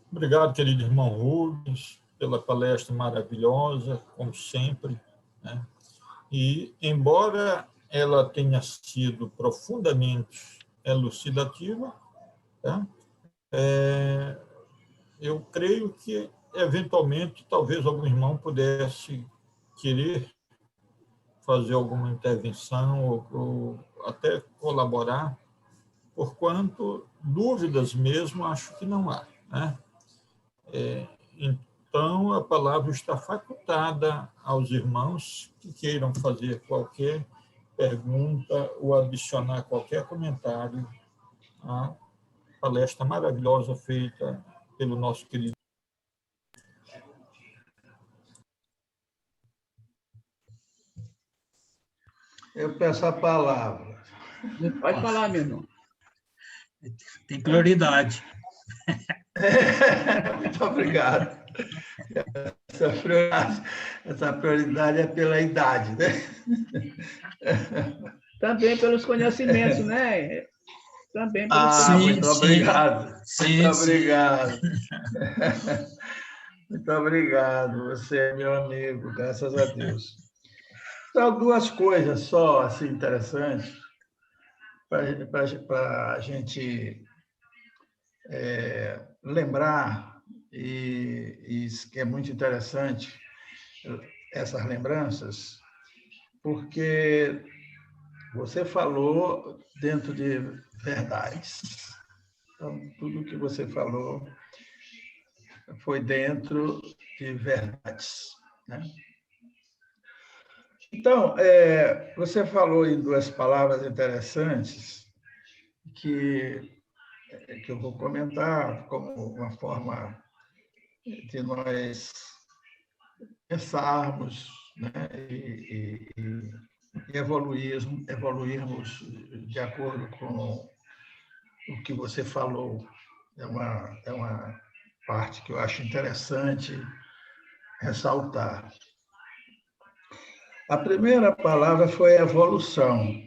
Obrigado, querido irmão Rubens, pela palestra maravilhosa, como sempre, né? E, embora ela tenha sido profundamente elucidativa, tá? Eu creio que, eventualmente, talvez algum irmão pudesse querer fazer alguma intervenção ou até colaborar, porquanto dúvidas mesmo acho que não há, né? Então, a palavra está facultada aos irmãos que queiram fazer qualquer pergunta ou adicionar qualquer comentário à palestra maravilhosa feita pelo nosso querido. Eu peço a palavra. Pode falar, meu irmão. Tem prioridade. Muito obrigado. Essa prioridade é pela idade, né? Também pelos conhecimentos, né? Também pelos conhecimentos. Muito obrigado. Sim, Muito obrigado. Muito obrigado. Você é meu amigo, graças a Deus. Então, duas coisas só assim interessantes para a gente lembrar, e que é muito interessante essas lembranças, porque você falou dentro de verdades. Então, tudo que você falou foi dentro de verdades, né? Então, você falou em duas palavras interessantes que eu vou comentar como uma forma de nós pensarmos, né? e evoluirmos de acordo com o que você falou. É uma parte que eu acho interessante ressaltar. A primeira palavra foi evolução.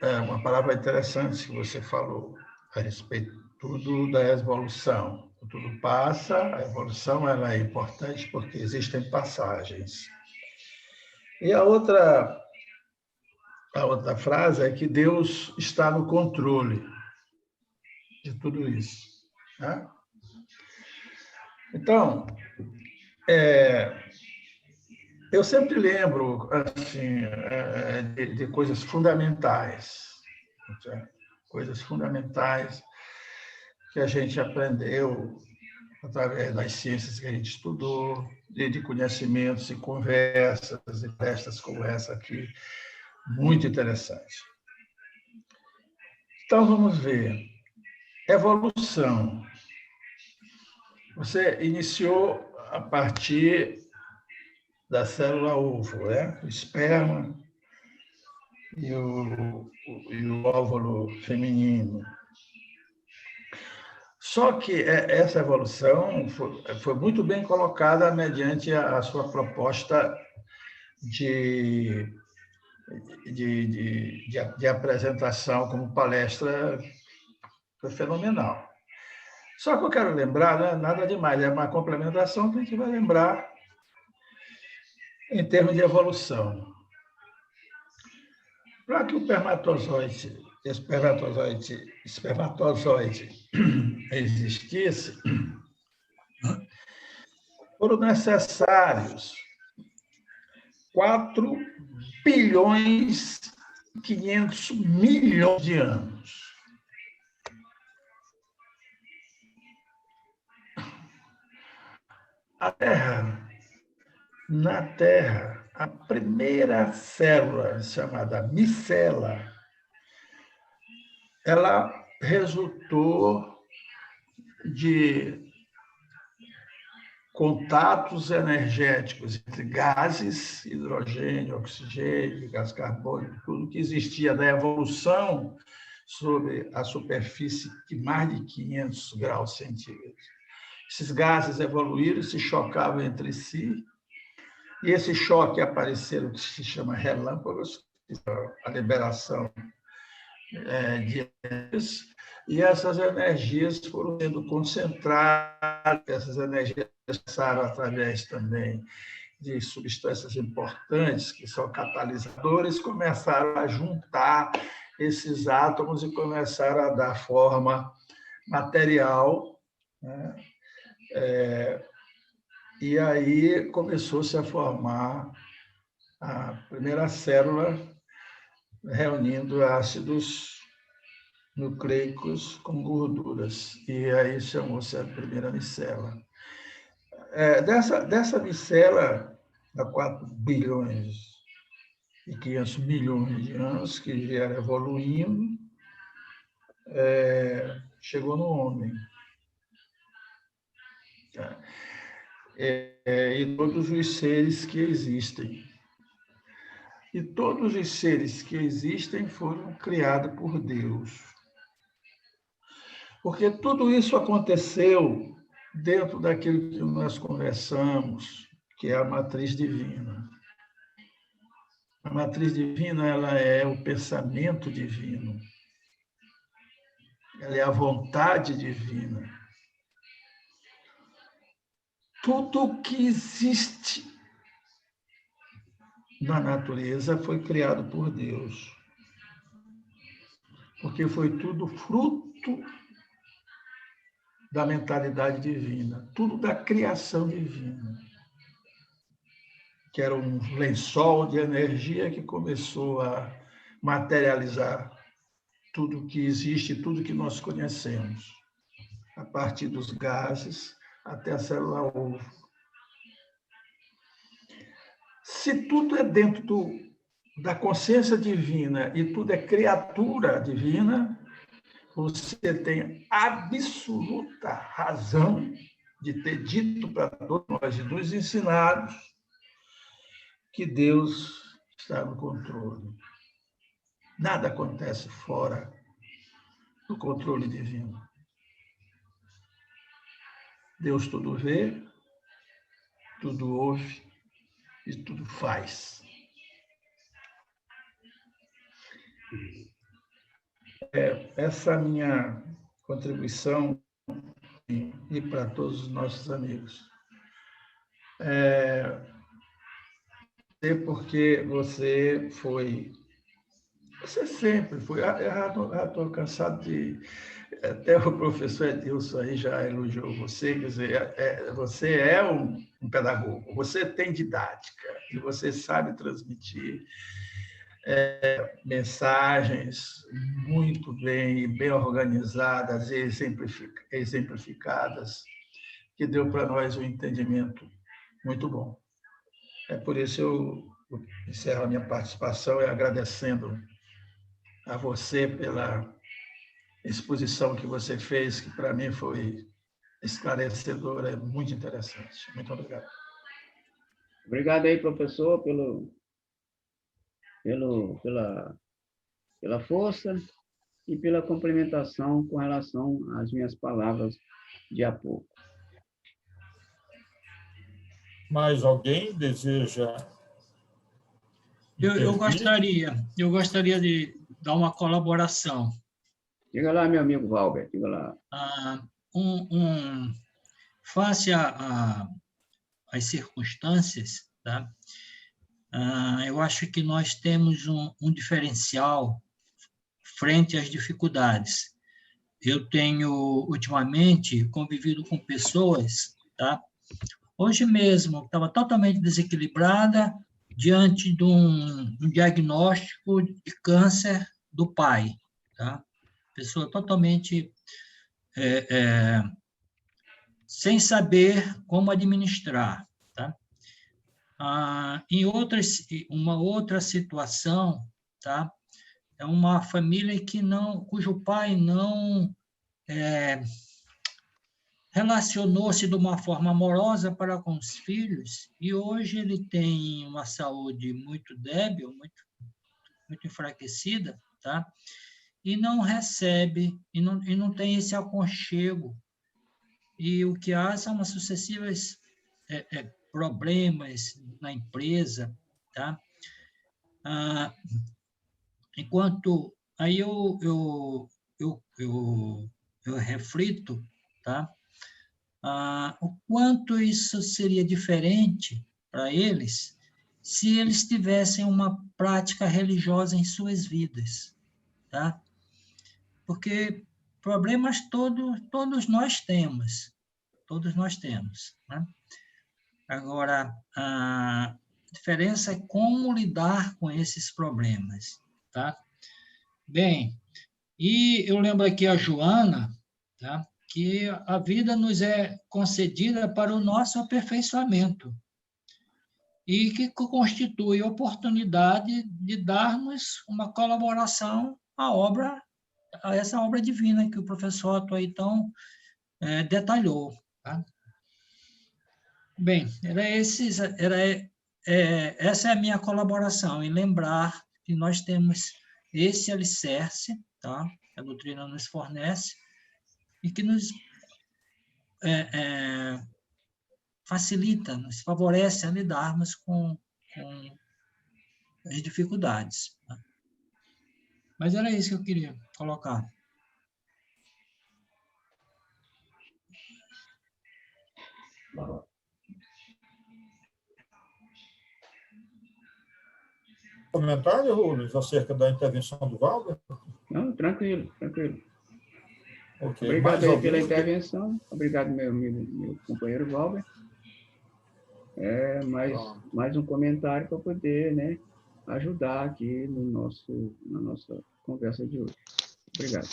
É uma palavra interessante que você falou a respeito tudo da evolução. Tudo passa, a evolução ela é importante porque existem passagens. E a outra frase é que Deus está no controle de tudo isso, né? Então, eu sempre lembro assim, de coisas fundamentais, coisas fundamentais que a gente aprendeu através das ciências que a gente estudou, de conhecimentos e conversas, e festas como essa aqui, muito interessante. Então, vamos ver. Evolução. Você iniciou a partir da célula ovo, né? O esperma e o óvulo feminino. Só que essa evolução foi muito bem colocada mediante a sua proposta de apresentação como palestra, foi fenomenal. Só que eu quero lembrar, né, nada demais, é uma complementação que a gente vai lembrar em termos de evolução. Para que o espermatozoide existisse, foram necessários 4 bilhões e 500 milhões de anos. Na Terra, a primeira célula, chamada micela, ela resultou de contatos energéticos entre gases, hidrogênio, oxigênio, gás carbônico, tudo que existia na evolução sobre a superfície de mais de 500 graus centígrados. Esses gases evoluíram, se chocavam entre si, e esse choque apareceram o que se chama relâmpagos, a liberação de e essas energias foram sendo concentradas, essas energias passaram através também de substâncias importantes, que são catalisadores, começaram a juntar esses átomos e começaram a dar forma material, né? E aí começou-se a formar a primeira célula, reunindo ácidos nucleicos com gorduras, e aí chamou-se a primeira micela. Dessa micela, há 4 bilhões e 500 milhões de anos, que já era evoluindo, chegou no homem. E todos os seres que existem. E todos os seres que existem foram criados por Deus. Porque tudo isso aconteceu dentro daquilo que nós conversamos, que é a matriz divina. A matriz divina, ela é o pensamento divino. Ela é a vontade divina. Tudo que existe na natureza foi criado por Deus. Porque foi tudo fruto da mentalidade divina, tudo da criação divina, que era um lençol de energia que começou a materializar tudo que existe, tudo que nós conhecemos, a partir dos gases até a célula ovo. Se tudo é dentro da consciência divina e tudo é criatura divina, você tem absoluta razão de ter dito para todos nós e nos ensinado que Deus está no controle. Nada acontece fora do controle divino. Deus tudo vê, tudo ouve e tudo faz. Essa minha contribuição e para todos os nossos amigos. Porque você sempre foi, eu estou cansado de, até o professor Edilson aí já elogiou você, quer dizer, você é um pedagogo, você tem didática e você sabe transmitir mensagens muito bem organizadas e exemplificadas, que deu para nós um entendimento muito bom. Por isso eu encerro a minha participação agradecendo a você pela exposição que você fez, que para mim foi esclarecedora, muito interessante. Muito obrigado. Obrigado aí, professor, pela força e pela complementação com relação às minhas palavras de há pouco. Mais alguém deseja? Eu gostaria de dar uma colaboração. Diga lá, meu amigo Valber, diga lá. Face às circunstâncias, tá? Eu acho que nós temos um diferencial frente às dificuldades. Eu tenho, ultimamente, convivido com pessoas, tá? Hoje mesmo, estava totalmente desequilibrada diante de um diagnóstico de câncer do pai, tá? Pessoa totalmente sem saber como administrar, tá? Uma outra situação, tá? É uma família cujo pai não relacionou-se de uma forma amorosa para com os filhos, e hoje ele tem uma saúde muito débil, muito enfraquecida, tá? E não recebe, e não tem esse aconchego. E o que há são umas sucessivas problemas na empresa, tá? Enquanto aí eu eu reflito, tá? O quanto isso seria diferente para eles se eles tivessem uma prática religiosa em suas vidas, tá? Porque problemas todos nós temos, né? Agora, a diferença é como lidar com esses problemas, tá? Bem, e eu lembro aqui a Joana, tá? Que a vida nos é concedida para o nosso aperfeiçoamento e que constitui oportunidade de darmos uma colaboração a essa obra divina que o professor Otto aí tão detalhou. Tá? Bem, essa é a minha colaboração, em lembrar que nós temos esse alicerce, tá? Que a doutrina nos fornece, e que nos facilita, nos favorece a lidarmos com as dificuldades. Tá? Mas era isso que eu queria colocar. Comentário, Rubens, acerca da intervenção do Valber? Não, tranquilo. Okay. Obrigado aí pela intervenção. Obrigado, meu companheiro Valber. Mais um comentário para poder, né, ajudar aqui na nossa conversa de hoje. Obrigado.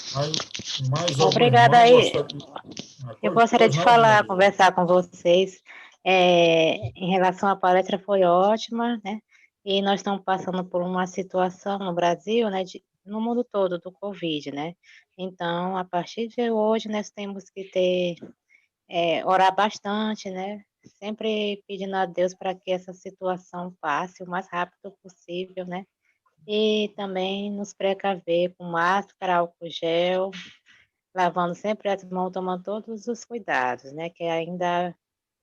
Obrigada aí. Eu gostaria de conversar com vocês. Em relação à palestra, foi ótima, né? E nós estamos passando por uma situação no Brasil, né, no mundo todo, do Covid, né? Então, a partir de hoje, nós temos que orar bastante, né? Sempre pedindo a Deus para que essa situação passe o mais rápido possível, né? E também nos precaver com máscara, álcool gel, lavando sempre as mãos, tomando todos os cuidados, né? Que ainda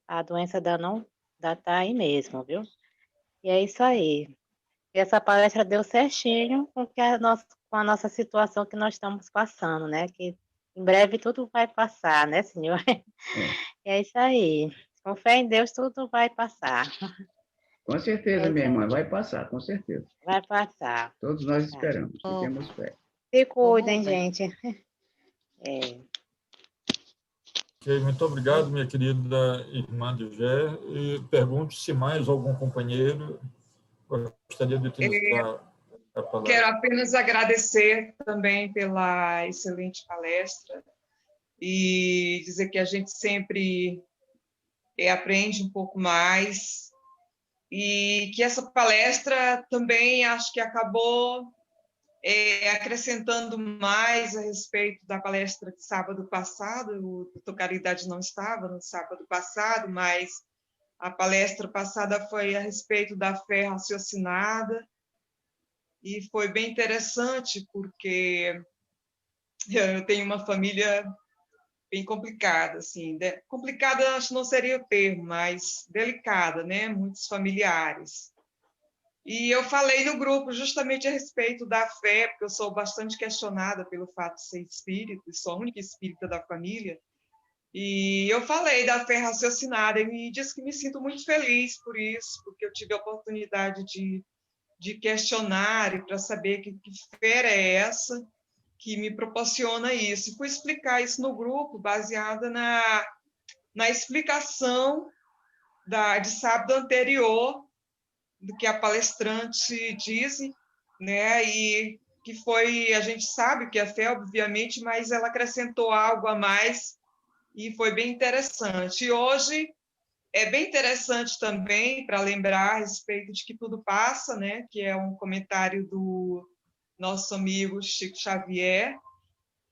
a doença ainda está aí mesmo, viu? E é isso aí. E essa palestra deu certinho com a nossa situação que nós estamos passando, né? Que em breve tudo vai passar, né, senhor? E é isso aí. Com fé em Deus, tudo vai passar. Com certeza, minha irmã, vai passar, com certeza. Vai passar. Todos nós esperamos, e temos fé. Se cuidem, gente. Okay, muito obrigado, minha querida irmã de Gé. E pergunto se mais algum companheiro gostaria de utilizar a palavra. Quero apenas agradecer também pela excelente palestra e dizer que a gente sempre aprende um pouco mais e que essa palestra também acho que acabou acrescentando mais a respeito da palestra de sábado passado. O doutor Caridade não estava no sábado passado, mas a palestra passada foi a respeito da fé raciocinada e foi bem interessante porque eu tenho uma família bem complicada, assim, complicada acho que não seria o termo, mas delicada, né? Muitos familiares. E eu falei no grupo justamente a respeito da fé, porque eu sou bastante questionada pelo fato de ser espírita, e sou a única espírita da família. E eu falei da fé raciocinada e me disse que me sinto muito feliz por isso, porque eu tive a oportunidade de questionar e para saber que fé é essa que me proporciona isso. E fui explicar isso no grupo, baseada na explicação de sábado anterior, do que a palestrante diz, né? E que foi, a gente sabe que a fé, obviamente, mas ela acrescentou algo a mais e foi bem interessante. E hoje é bem interessante também para lembrar a respeito de que tudo passa, né? Que é um comentário do nosso amigo Chico Xavier,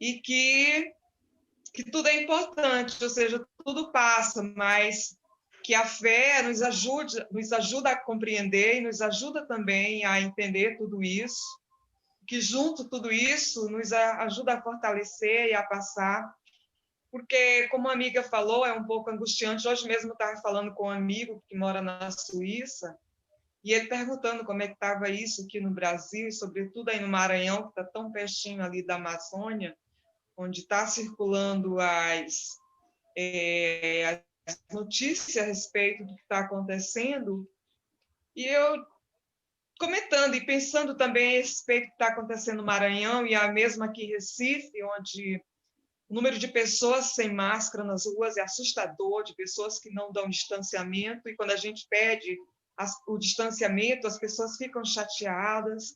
e que tudo é importante, ou seja, tudo passa, mas que a fé nos ajuda a compreender e nos ajuda também a entender tudo isso, que junto tudo isso nos ajuda a fortalecer e a passar, porque, como a amiga falou, é um pouco angustiante. Hoje mesmo eu estava falando com um amigo que mora na Suíça, e ele perguntando como é que estava isso aqui no Brasil, e sobretudo aí no Maranhão, que está tão pertinho ali da Amazônia, onde está circulando as notícias a respeito do que está acontecendo, e eu comentando e pensando também a respeito do que está acontecendo no Maranhão, e a mesma aqui em Recife, onde o número de pessoas sem máscara nas ruas é assustador, de pessoas que não dão distanciamento, e quando a gente pede o distanciamento, as pessoas ficam chateadas.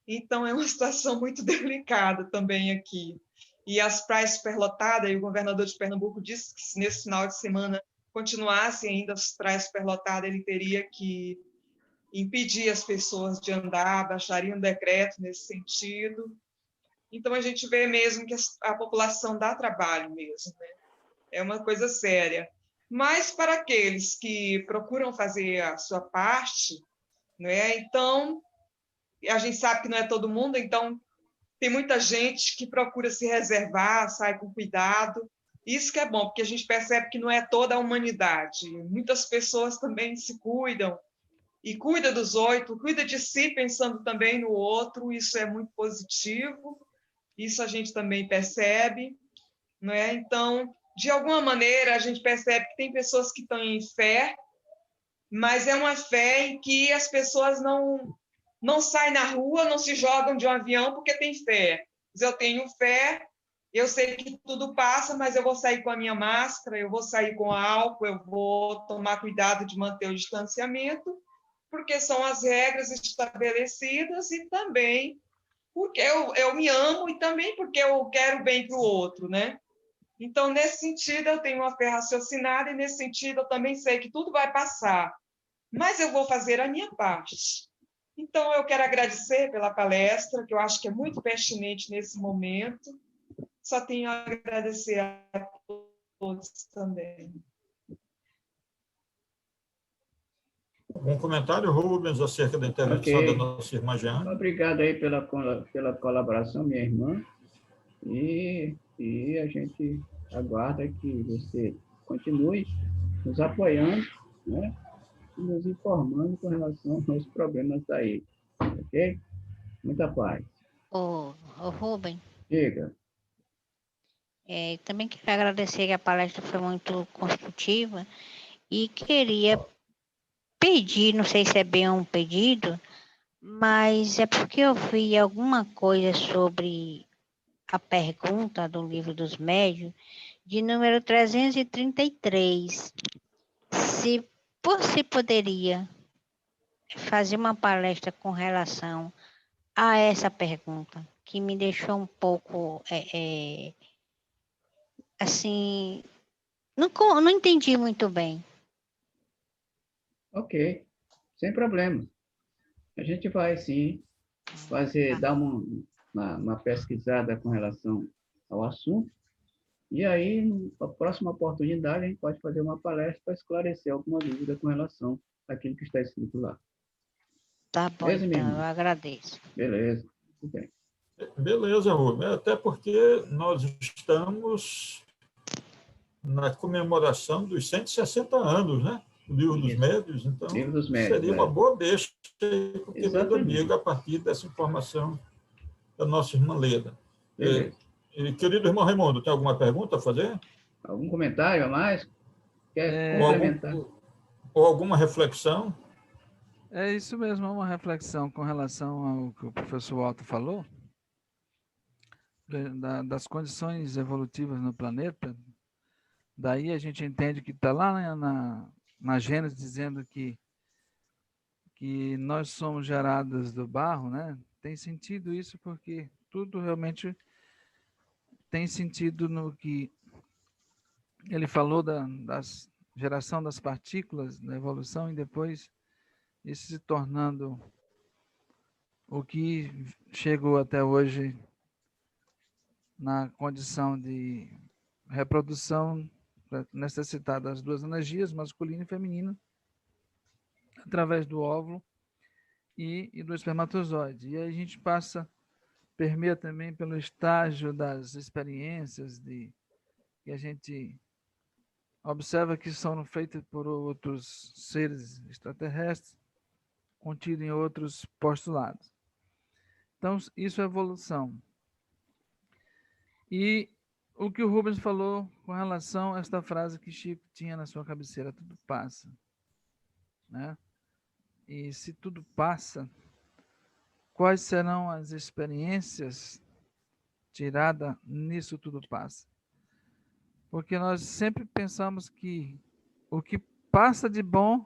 Então, é uma situação muito delicada também aqui. E as praias superlotadas, e o governador de Pernambuco disse que se nesse final de semana continuassem ainda as praias superlotadas, ele teria que impedir as pessoas de andar, baixaria um decreto nesse sentido. Então, a gente vê mesmo que a população dá trabalho mesmo, né? É uma coisa séria. Mas para aqueles que procuram fazer a sua parte, né? Então, a gente sabe que não é todo mundo, então tem muita gente que procura se reservar, sai com cuidado. Isso que é bom, porque a gente percebe que não é toda a humanidade. Muitas pessoas também se cuidam, e cuida dos outros, cuida de si, pensando também no outro. Isso é muito positivo, isso a gente também percebe, não é? Então, de alguma maneira, a gente percebe que tem pessoas que estão em fé, mas é uma fé em que as pessoas não saem na rua, não se jogam de um avião porque tem fé. Eu tenho fé, eu sei que tudo passa, mas eu vou sair com a minha máscara, eu vou sair com álcool, eu vou tomar cuidado de manter o distanciamento, porque são as regras estabelecidas, e também porque eu me amo, e também porque eu quero bem para o outro, né? Então, nesse sentido, eu tenho uma fé raciocinada, e nesse sentido, eu também sei que tudo vai passar, mas eu vou fazer a minha parte. Então, eu quero agradecer pela palestra, que eu acho que é muito pertinente nesse momento. Só tenho a agradecer a todos também. Algum comentário, Rubens, acerca da intervenção da nossa irmã Jeane? Obrigado aí pela colaboração, minha irmã. E a gente aguarda que você continue nos apoiando, né? E nos informando com relação aos problemas daí. Ok? Muita paz. Ô Rubem, Diga. também quero agradecer que a palestra foi muito construtiva e queria pedir, não sei se é bem um pedido, mas é porque eu vi alguma coisa sobre a pergunta do Livro dos Médiuns, de número 333. Se você poderia fazer uma palestra com relação a essa pergunta, que me deixou um pouco, assim, não entendi muito bem. Ok, sem problema. A gente vai, sim, dar uma pesquisada com relação ao assunto, e aí, na próxima oportunidade, a gente pode fazer uma palestra para esclarecer alguma dúvida com relação àquilo que está escrito lá. Tá bom, Beleza, então, eu agradeço. Beleza, tudo bem. Beleza, Rubens. Até porque nós estamos na comemoração dos 160 anos, né? O Livro dos Médiuns, então Livro dos Médiuns, seria uma boa deixa para o querido amigo a partir dessa informação da nossa irmã Leda. Querido irmão Raimundo, tem alguma pergunta a fazer? Algum comentário a mais? Quer complementar? Ou alguma reflexão? É isso mesmo, uma reflexão com relação ao que o professor Walter falou, das condições evolutivas no planeta. Daí a gente entende que está lá na Gênesis dizendo que nós somos gerados do barro, né? Tem sentido isso porque tudo realmente tem sentido no que ele falou da geração das partículas, da evolução, e depois isso se tornando o que chegou até hoje na condição de reprodução necessitada das duas energias, masculina e feminina, através do óvulo e do espermatozoide. E aí a gente permeia também pelo estágio das experiências que a gente observa que são feitas por outros seres extraterrestres, contido em outros postulados. Então, isso é evolução. E o que o Rubens falou com relação a esta frase que Chico tinha na sua cabeceira, tudo passa, né? E se tudo passa, quais serão as experiências tiradas nisso tudo passa? Porque nós sempre pensamos que o que passa de bom,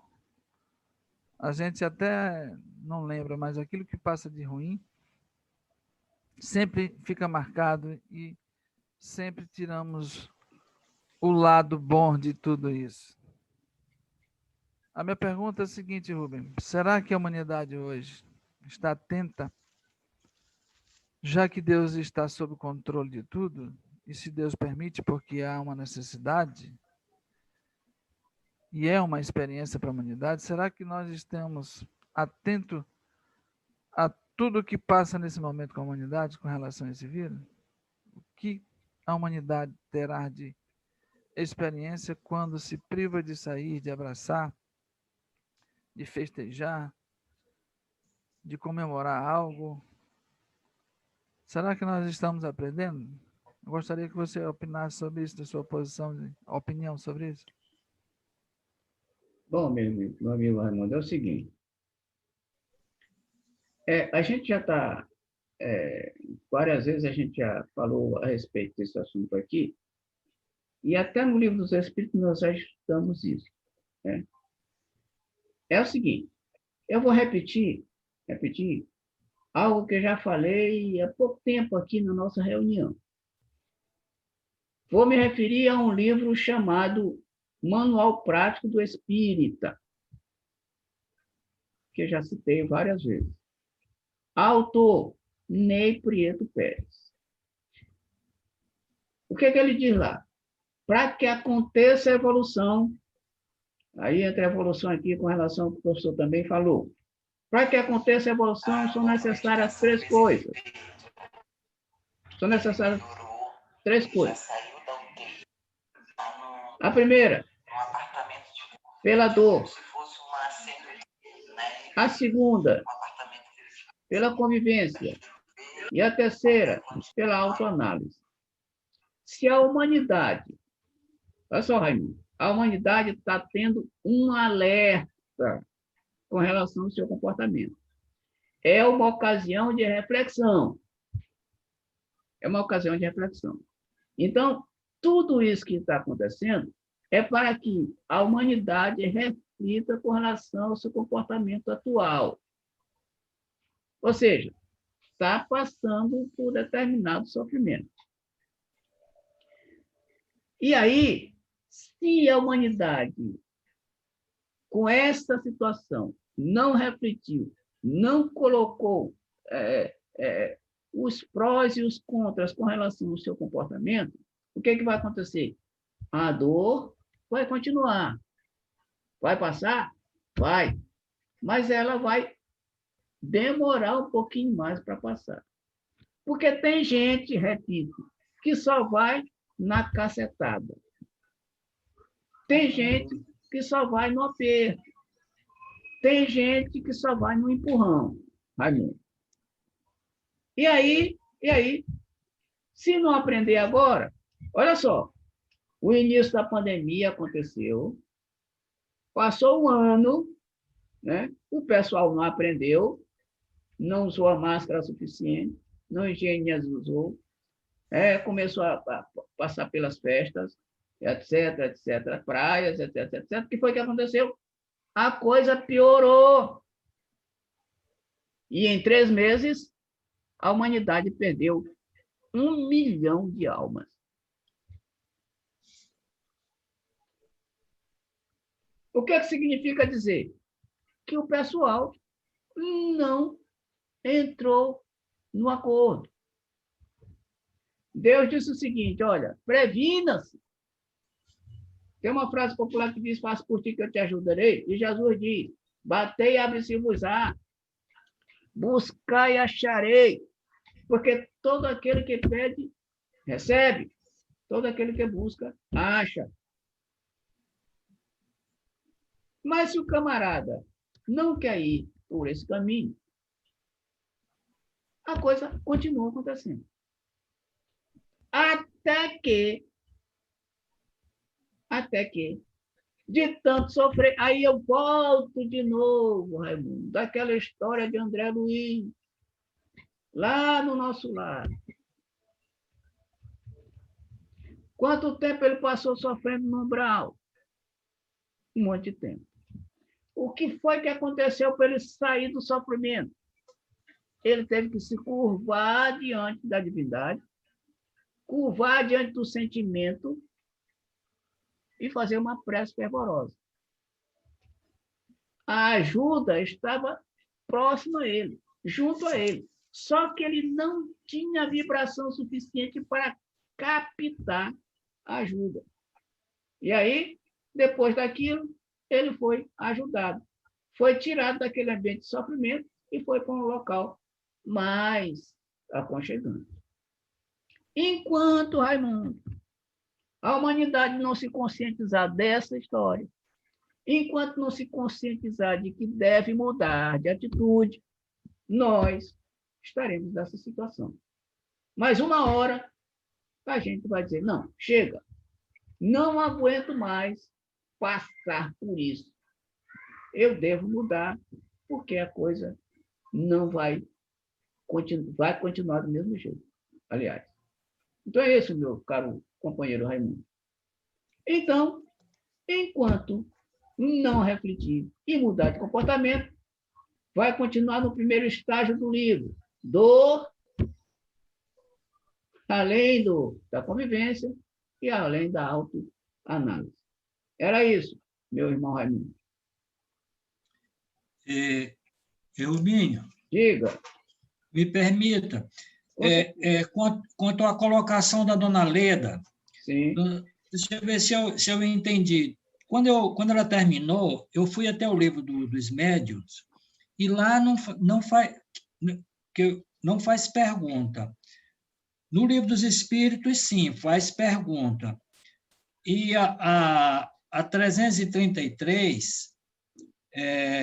a gente até não lembra, mas aquilo que passa de ruim sempre fica marcado e sempre tiramos o lado bom de tudo isso. A minha pergunta é a seguinte, Rubem: será que a humanidade hoje está atenta, já que Deus está sob o controle de tudo, e se Deus permite, porque há uma necessidade, e é uma experiência para a humanidade, será que nós estamos atentos a tudo que passa nesse momento com a humanidade com relação a esse vírus? O que a humanidade terá de experiência quando se priva de sair, de abraçar, de festejar, de comemorar algo? Será que nós estamos aprendendo? Eu gostaria que você opinasse sobre isso, da sua opinião sobre isso. Bom, meu amigo Raimundo, é o seguinte. A gente já está, várias vezes a gente já falou a respeito desse assunto aqui, e até no Livro dos Espíritos nós já estudamos isso, né? É o seguinte, eu vou repetir algo que eu já falei há pouco tempo aqui na nossa reunião. Vou me referir a um livro chamado Manual Prático do Espírita, que eu já citei várias vezes. Autor, Ney Prieto Pérez. O que ele diz lá? Para que aconteça a evolução, aí entra a evolução aqui com relação ao que o professor também falou. Para que aconteça a evolução, são necessárias três coisas. São necessárias três coisas. A primeira, pela dor. A segunda, pela convivência. E a terceira, pela autoanálise. Se a humanidade, olha só, Raimundo, a humanidade está tendo um alerta com relação ao seu comportamento. É uma ocasião de reflexão. É uma ocasião de reflexão. Então, tudo isso que está acontecendo é para que a humanidade reflita com relação ao seu comportamento atual. Ou seja, está passando por determinado sofrimento. E aí, se a humanidade, com essa situação, não refletiu, não colocou os prós e os contras com relação ao seu comportamento, o que vai acontecer? A dor vai continuar. Vai passar? Vai. Mas ela vai demorar um pouquinho mais para passar. Porque tem gente, repito, que só vai na cacetada. Tem gente que só vai no aperto. Tem gente que só vai no empurrão, Raimundo. E aí, se não aprender agora, olha só, o início da pandemia aconteceu, passou um ano, né? O pessoal não aprendeu, não usou a máscara suficiente, não higienizou, começou a passar pelas festas, etc, praias, etc. O que foi que aconteceu? A coisa piorou. E em 3 meses, a humanidade perdeu 1 milhão de almas. O que significa dizer? Que o pessoal não entrou no acordo. Deus disse o seguinte, olha, previna-se. Tem uma frase popular que diz, faça por ti que eu te ajudarei. E Jesus diz, batei e abre-se-vos-á. Buscai e acharei. Porque todo aquele que pede, recebe. Todo aquele que busca, acha. Mas se o camarada não quer ir por esse caminho, a coisa continua acontecendo. Até que, de tanto sofrer, aí eu volto de novo, Raimundo, daquela história de André Luiz, lá no nosso lar. Quanto tempo ele passou sofrendo no umbral? Um monte de tempo. O que foi que aconteceu para ele sair do sofrimento? Ele teve que se curvar diante da divindade, curvar diante do sentimento e fazer uma prece fervorosa. A ajuda estava próxima a ele, junto a ele. Só que ele não tinha vibração suficiente para captar a ajuda. E aí, depois daquilo, ele foi ajudado. Foi tirado daquele ambiente de sofrimento e foi para um local mais aconchegante. Enquanto, Raimundo, a humanidade não se conscientizar dessa história, enquanto não se conscientizar de que deve mudar de atitude, nós estaremos nessa situação. Mas uma hora, a gente vai dizer, não, chega, não aguento mais passar por isso. Eu devo mudar, porque a coisa não vai continuar do mesmo jeito, aliás. Então é isso, meu caro companheiro Raimundo. Então, enquanto não refletir e mudar de comportamento, vai continuar no primeiro estágio do livro, além da convivência e além da autoanálise. Era isso, meu irmão Raimundo. Rubinho, diga. Me permita, quanto à colocação da dona Leda, sim. Deixa eu ver se eu entendi. Quando ela terminou, eu fui até o livro dos médiuns, e lá não faz pergunta. No livro dos espíritos, sim, faz pergunta. E a 333,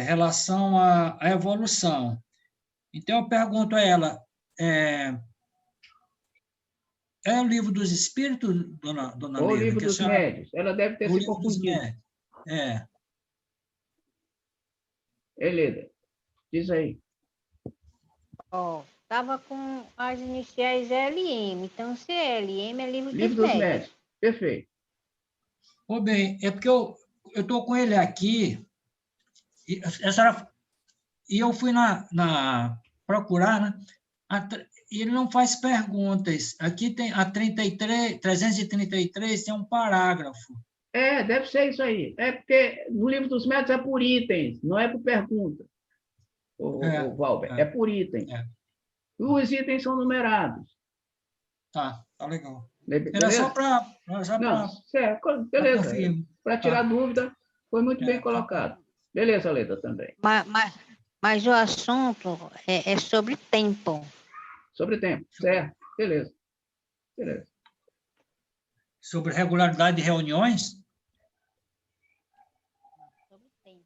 relação à evolução. Então, eu pergunto a ela, é o livro dos espíritos, dona Leda? Ou o livro dos médiuns. Ela deve ter se confundido. Leda, diz aí. Estava com as iniciais LM. Então, se é LM, é livro dos médiuns. Perfeito. Bem, é porque eu estou com ele aqui, e eu fui procurar, né? E ele não faz perguntas. Aqui tem a 333, tem um parágrafo. Deve ser isso aí. É porque no livro dos médiuns é por itens, não é por pergunta, o Valber. É por item. Os itens são numerados. Tá legal. Beleza? Era só para... Beleza. Para tirar dúvida, foi muito bem colocado. Beleza, Leda, também. Mas o assunto é sobre tempo. Sobre tempo, certo. Beleza. Sobre regularidade de reuniões? Sobre tempo.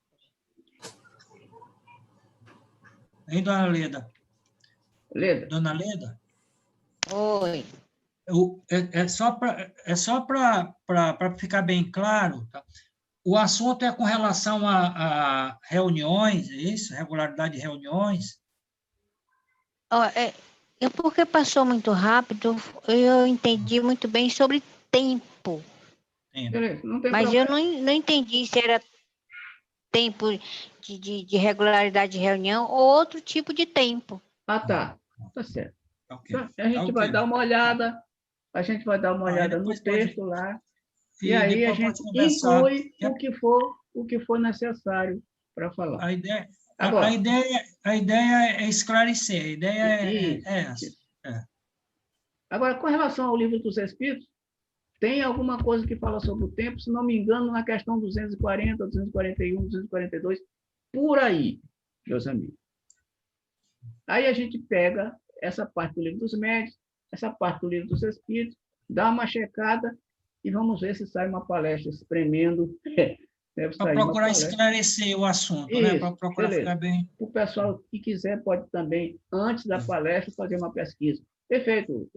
Hein, dona Leda? Dona Leda? Oi. É só para ficar bem claro, tá? O assunto é com relação a reuniões, é isso? Regularidade de reuniões? Porque passou muito rápido, eu entendi muito bem sobre tempo. Mas eu não entendi se era tempo de regularidade de reunião ou outro tipo de tempo. Tá certo. Okay. A gente vai dar uma olhada, no texto lá, e aí a gente inclui o que for necessário para falar. A ideia é esclarecer, a ideia é essa. Agora, com relação ao livro dos Espíritos, tem alguma coisa que fala sobre o tempo, se não me engano, na questão 240, 241, 242, por aí, meus amigos. Aí a gente pega essa parte do livro dos médiuns, essa parte do livro dos Espíritos, dá uma checada e vamos ver se sai uma palestra espremendo. Para procurar esclarecer o assunto, né? Para procurar ficar bem. O pessoal que quiser pode também, antes da palestra, fazer uma pesquisa. Perfeito,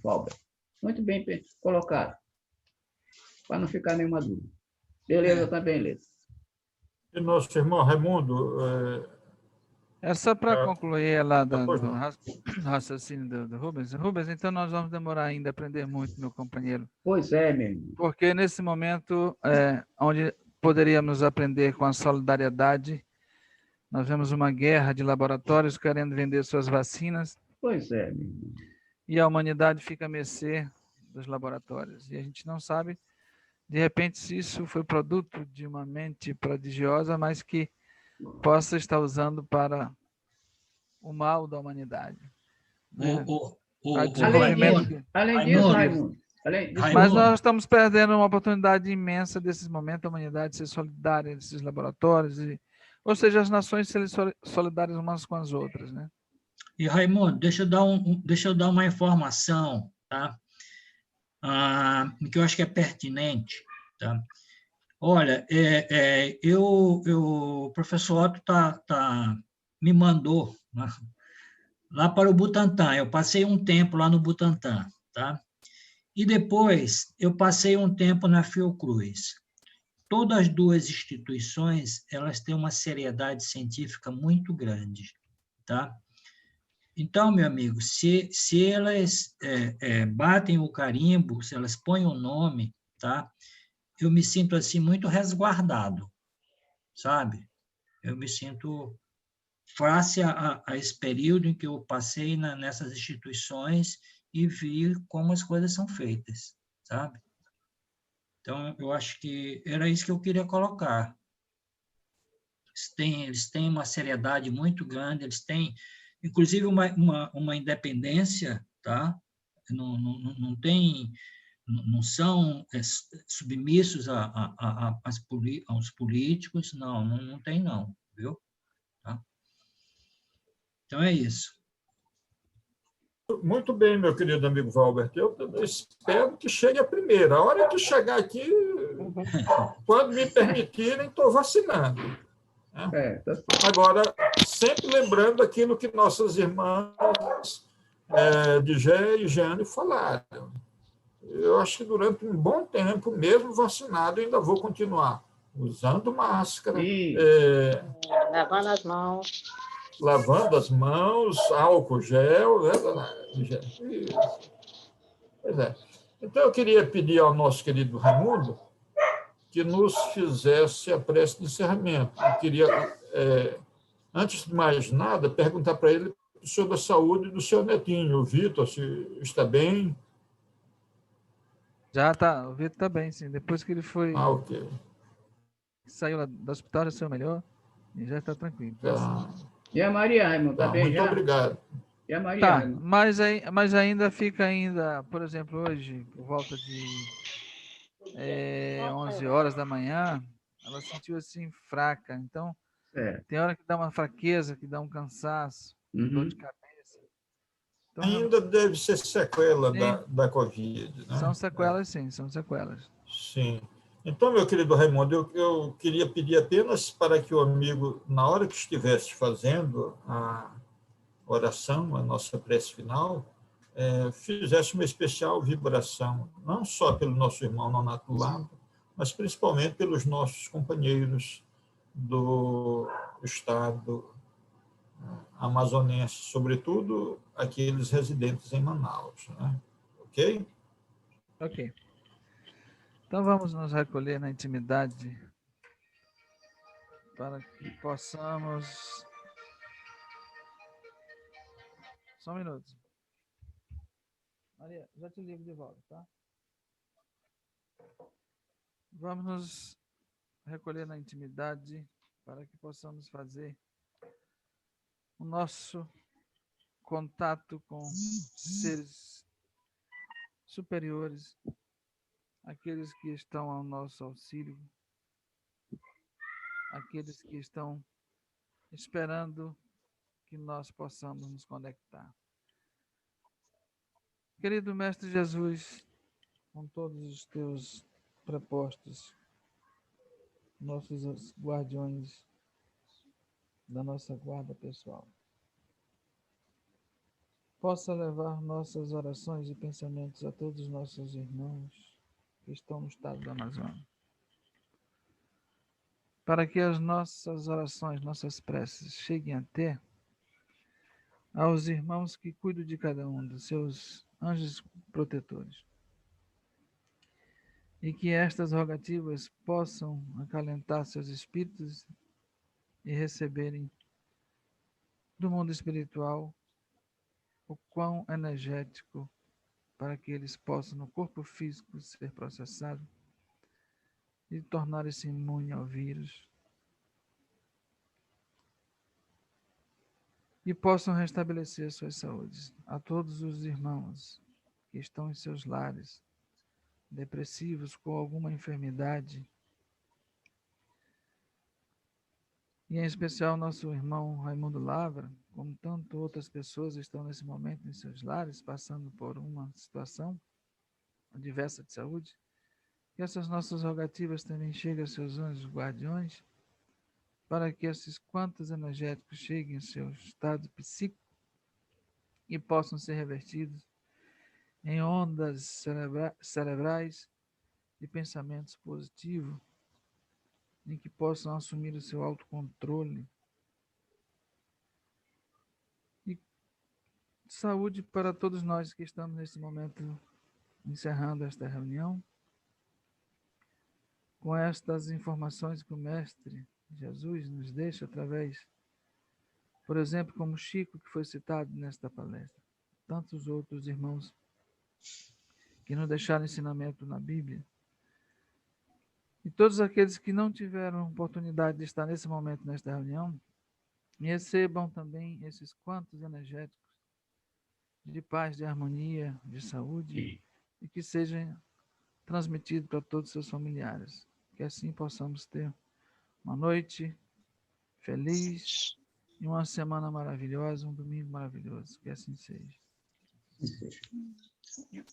Valber. Muito bem colocado, para não ficar nenhuma dúvida. Beleza, também, Leto. E nosso irmão Raimundo... É só para concluir lá do raciocínio do Rubens. Rubens, então nós vamos demorar ainda a aprender muito, meu companheiro. Pois é, meu irmão. Porque nesse momento, onde poderíamos aprender com a solidariedade, nós vemos uma guerra de laboratórios querendo vender suas vacinas. Pois é, meu irmão. E a humanidade fica à mercê dos laboratórios. E a gente não sabe, de repente, se isso foi produto de uma mente prodigiosa, mas que possa estar usando para o mal da humanidade. Né? Além disso, Raimundo. Mas nós estamos perdendo uma oportunidade imensa desses momentos, a humanidade ser solidária nesses laboratórios, ou seja, as nações serem solidárias umas com as outras. Né? E, Raimundo, deixa eu dar uma informação, tá? Que eu acho que é pertinente. Tá? Olha, o professor Otto me mandou, né, lá para o Butantan. Eu passei um tempo lá no Butantan, tá? E depois eu passei um tempo na Fiocruz. Todas as duas instituições, elas têm uma seriedade científica muito grande, tá? Então, meu amigo, se elas batem o carimbo, se elas põem o nome, tá? Eu me sinto assim muito resguardado, sabe? Eu me sinto face a esse período em que eu passei nessas instituições e vi como as coisas são feitas, sabe? Então, eu acho que era isso que eu queria colocar. Eles têm uma seriedade muito grande, eles têm, inclusive, uma independência, tá? Não tem... Não são submissos aos políticos, não tem não, viu? Tá? Então é isso. Muito bem, meu querido amigo Valbert. Eu espero que chegue a primeira. A hora que chegar aqui, quando me permitirem, estou vacinando. Né? Agora, sempre lembrando aquilo que nossas irmãs de Gé e Jeane falaram. Eu acho que durante um bom tempo, mesmo vacinado, ainda vou continuar usando máscara, lavando as mãos. Lavando as mãos, álcool gel. Pois é. Então, eu queria pedir ao nosso querido Raimundo que nos fizesse a prece de encerramento. Eu queria, antes de mais nada, perguntar para ele sobre a saúde do seu netinho, o Vitor, se está bem. Já está, o Vitor está bem, sim. Depois que ele foi... ok. Saiu lá do hospital, já saiu melhor e já está tranquilo. Tá. E a Maria Raimundo, está bem muito já? Obrigado. E a Maria Tá, Raimundo? mas ainda fica por exemplo, hoje, por volta de 11 horas da manhã, ela sentiu assim fraca. Então, tem hora que dá uma fraqueza, que dá um cansaço, dor de cabeça. Então, ainda deve ser sequela da Covid. Né? São sequelas, sim, são sequelas. Sim. Então, meu querido Raimundo, eu queria pedir apenas para que o amigo, na hora que estivesse fazendo a oração, a nossa prece final, fizesse uma especial vibração, não só pelo nosso irmão Nonato Lapa, mas principalmente pelos nossos companheiros do estado amazonense, sobretudo aqueles residentes em Manaus. Né? Ok? Ok. Então, vamos nos recolher na intimidade para que possamos... Só um minuto. Maria, já te ligo de volta, tá? Vamos nos recolher na intimidade para que possamos fazer o nosso contato com seres superiores, aqueles que estão ao nosso auxílio, aqueles que estão esperando que nós possamos nos conectar. Querido Mestre Jesus, com todos os teus prepostos, nossos guardiões da nossa guarda pessoal, possa levar nossas orações e pensamentos a todos os nossos irmãos que estão no estado do Amazonas. Para que as nossas orações, nossas preces cheguem até aos irmãos que cuidam de cada um dos seus anjos protetores. E que estas rogativas possam acalentar seus espíritos e receberem do mundo espiritual o quão energético para que eles possam, no corpo físico, ser processado e tornar-se imune ao vírus e possam restabelecer suas saúdes. A todos os irmãos que estão em seus lares, depressivos, com alguma enfermidade, e em especial nosso irmão Raimundo Lavra, como tantas outras pessoas estão nesse momento em seus lares, passando por uma situação diversa de saúde, que essas nossas rogativas também cheguem aos seus anjos guardiões, para que esses quantos energéticos cheguem ao seu estado psíquico e possam ser revertidos em ondas cerebrais de pensamentos positivos, em que possam assumir o seu autocontrole e saúde para todos nós que estamos nesse momento encerrando esta reunião com estas informações que o Mestre Jesus nos deixa através, por exemplo, como Chico, que foi citado nesta palestra, tantos outros irmãos que nos deixaram ensinamento na Bíblia, e todos aqueles que não tiveram oportunidade de estar nesse momento, nesta reunião, recebam também esses quantos energéticos de paz, de harmonia, de saúde, e que sejam transmitidos para todos os seus familiares. Que assim possamos ter uma noite feliz e uma semana maravilhosa, um domingo maravilhoso. Que assim seja. Sim.